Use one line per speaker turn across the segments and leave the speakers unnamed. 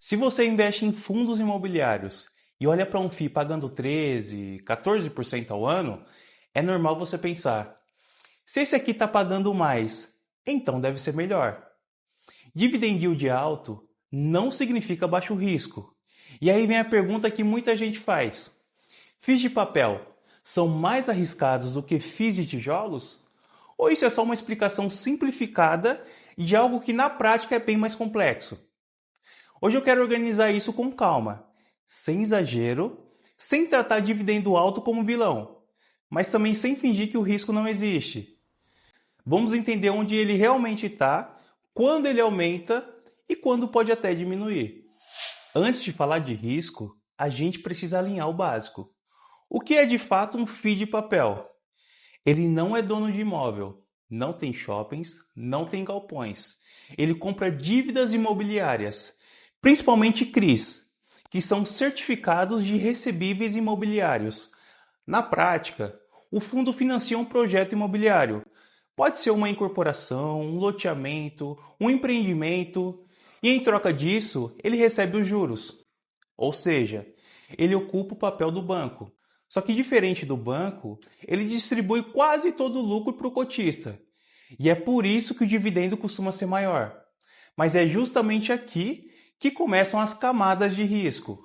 Se você investe em fundos imobiliários e olha para um FII pagando 13, 14% ao ano, é normal você pensar: se esse aqui está pagando mais, então deve ser melhor. Dividend yield alto não significa baixo risco. E aí vem a pergunta que muita gente faz: FIIs de papel são mais arriscados do que FIIs de tijolos? Ou isso é só uma explicação simplificada de algo que na prática é bem mais complexo? Hoje eu quero organizar isso com calma, sem exagero, sem tratar dividendo alto como vilão, mas também sem fingir que o risco não existe. Vamos entender onde ele realmente está, quando ele aumenta e quando pode até diminuir. Antes de falar de risco, a gente precisa alinhar o básico. O que é de fato um FII de papel? Ele não é dono de imóvel, não tem shoppings, não tem galpões. Ele compra dívidas imobiliárias, principalmente CRIs, que são certificados de recebíveis imobiliários. Na prática, o fundo financia um projeto imobiliário. Pode ser uma incorporação, um loteamento, um empreendimento, e em troca disso, ele recebe os juros. Ou seja, ele ocupa o papel do banco. Só que diferente do banco, ele distribui quase todo o lucro para o cotista. E é por isso que o dividendo costuma ser maior. Mas é justamente aqui que começam as camadas de risco.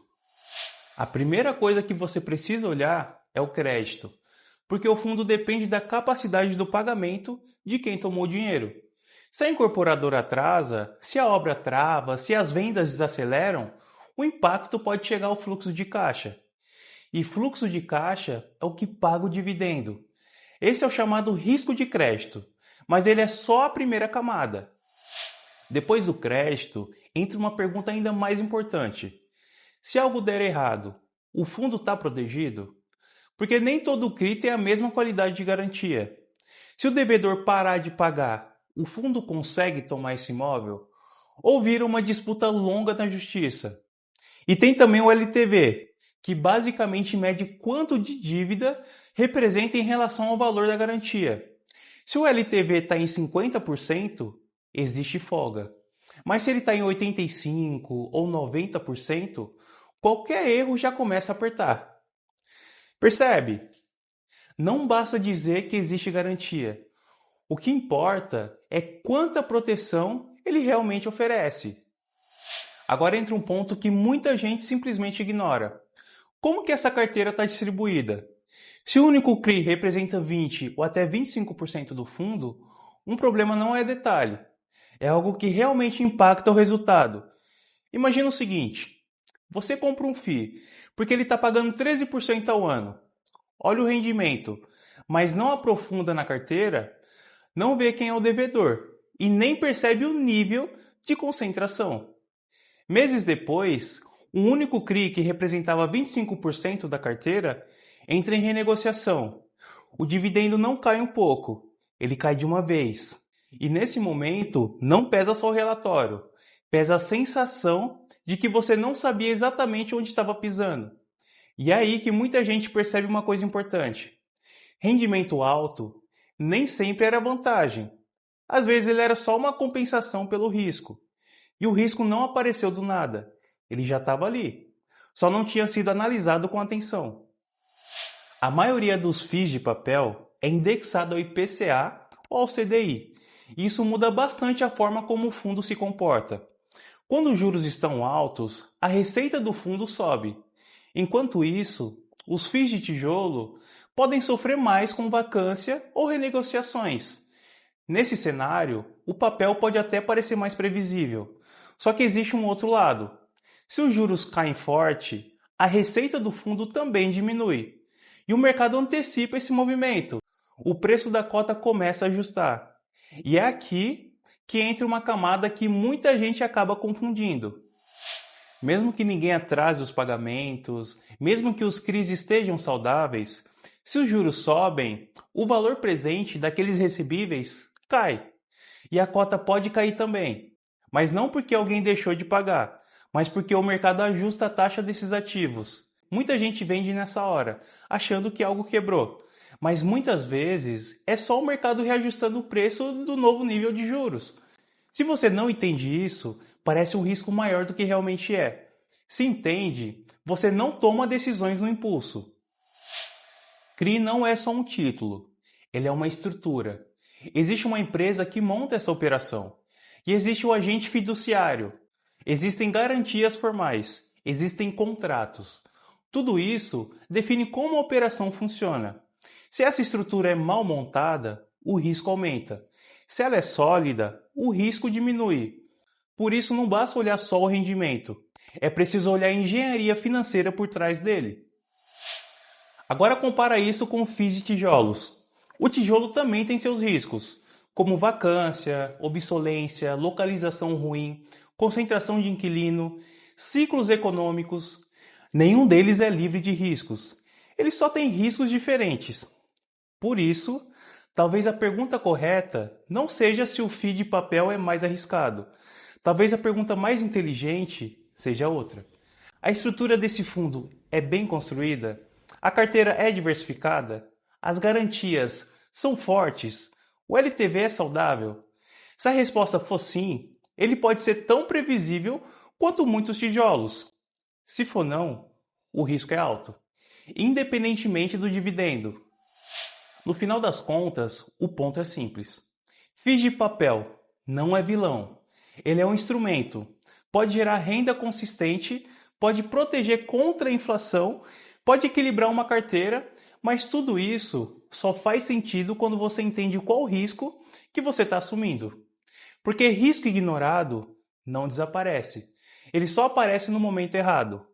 A primeira coisa que você precisa olhar é o crédito, porque o fundo depende da capacidade do pagamento de quem tomou o dinheiro. Se a incorporadora atrasa, se a obra trava, se as vendas desaceleram, o impacto pode chegar ao fluxo de caixa. E fluxo de caixa é o que paga o dividendo. Esse é o chamado risco de crédito, mas ele é só a primeira camada. Depois do crédito, entra uma pergunta ainda mais importante. Se algo der errado, o fundo está protegido? Porque nem todo CRI tem a mesma qualidade de garantia. Se o devedor parar de pagar, o fundo consegue tomar esse imóvel? Ou vira uma disputa longa na justiça? E tem também o LTV, que basicamente mede quanto de dívida representa em relação ao valor da garantia. Se o LTV está em 50%, existe folga. Mas se ele está em 85% ou 90%, qualquer erro já começa a apertar. Percebe? Não basta dizer que existe garantia. O que importa é quanta proteção ele realmente oferece. Agora entra um ponto que muita gente simplesmente ignora. Como que essa carteira está distribuída? Se o único CRI representa 20 ou até 25% do fundo, um problema não é detalhe. É algo que realmente impacta o resultado. Imagina o seguinte: você compra um FII porque ele está pagando 13% ao ano. Olha o rendimento, mas não aprofunda na carteira, não vê quem é o devedor e nem percebe o nível de concentração. Meses depois, um único CRI que representava 25% da carteira entra em renegociação. O dividendo não cai um pouco, ele cai de uma vez. E nesse momento, não pesa só o relatório, pesa a sensação de que você não sabia exatamente onde estava pisando. E é aí que muita gente percebe uma coisa importante. Rendimento alto nem sempre era vantagem. Às vezes ele era só uma compensação pelo risco. E o risco não apareceu do nada. Ele já estava ali. Só não tinha sido analisado com atenção. A maioria dos FIIs de papel é indexado ao IPCA ou ao CDI. E isso muda bastante a forma como o fundo se comporta. Quando os juros estão altos, a receita do fundo sobe. Enquanto isso, os FIIs de tijolo podem sofrer mais com vacância ou renegociações. Nesse cenário, o papel pode até parecer mais previsível. Só que existe um outro lado. Se os juros caem forte, a receita do fundo também diminui. E o mercado antecipa esse movimento. O preço da cota começa a ajustar. E é aqui que entra uma camada que muita gente acaba confundindo. Mesmo que ninguém atrase os pagamentos, mesmo que os CRIs estejam saudáveis, se os juros sobem, o valor presente daqueles recebíveis cai. E a cota pode cair também. Mas não porque alguém deixou de pagar, mas porque o mercado ajusta a taxa desses ativos. Muita gente vende nessa hora, achando que algo quebrou. Mas muitas vezes é só o mercado reajustando o preço do novo nível de juros. Se você não entende isso, parece um risco maior do que realmente é. Se entende, você não toma decisões no impulso. CRI não é só um título, ele é uma estrutura. Existe uma empresa que monta essa operação. E existe o agente fiduciário. Existem garantias formais. Existem contratos. Tudo isso define como a operação funciona. Se essa estrutura é mal montada, o risco aumenta. Se ela é sólida, o risco diminui. Por isso não basta olhar só o rendimento. É preciso olhar a engenharia financeira por trás dele. Agora compara isso com FIIs de tijolos. O tijolo também tem seus riscos, como vacância, obsolência, localização ruim, concentração de inquilino, ciclos econômicos. Nenhum deles é livre de riscos. Eles só têm riscos diferentes. Por isso, talvez a pergunta correta não seja se o FII de papel é mais arriscado. Talvez a pergunta mais inteligente seja outra. A estrutura desse fundo é bem construída? A carteira é diversificada? As garantias são fortes? O LTV é saudável? Se a resposta for sim, ele pode ser tão previsível quanto muitos tijolos. Se for não, o risco é alto, independentemente do dividendo. No final das contas, o ponto é simples. FIIs de papel não é vilão. Ele é um instrumento. Pode gerar renda consistente, pode proteger contra a inflação, pode equilibrar uma carteira, mas tudo isso só faz sentido quando você entende qual o risco que você está assumindo. Porque risco ignorado não desaparece. Ele só aparece no momento errado.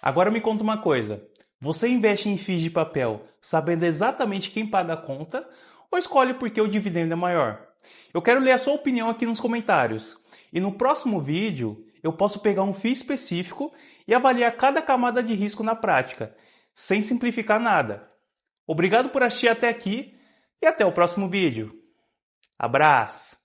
Agora me conta uma coisa. Você investe em FIIs de papel sabendo exatamente quem paga a conta ou escolhe porque o dividendo é maior? Eu quero ler a sua opinião aqui nos comentários. E no próximo vídeo eu posso pegar um FII específico e avaliar cada camada de risco na prática, sem simplificar nada. Obrigado por assistir até aqui e até o próximo vídeo. Abraço!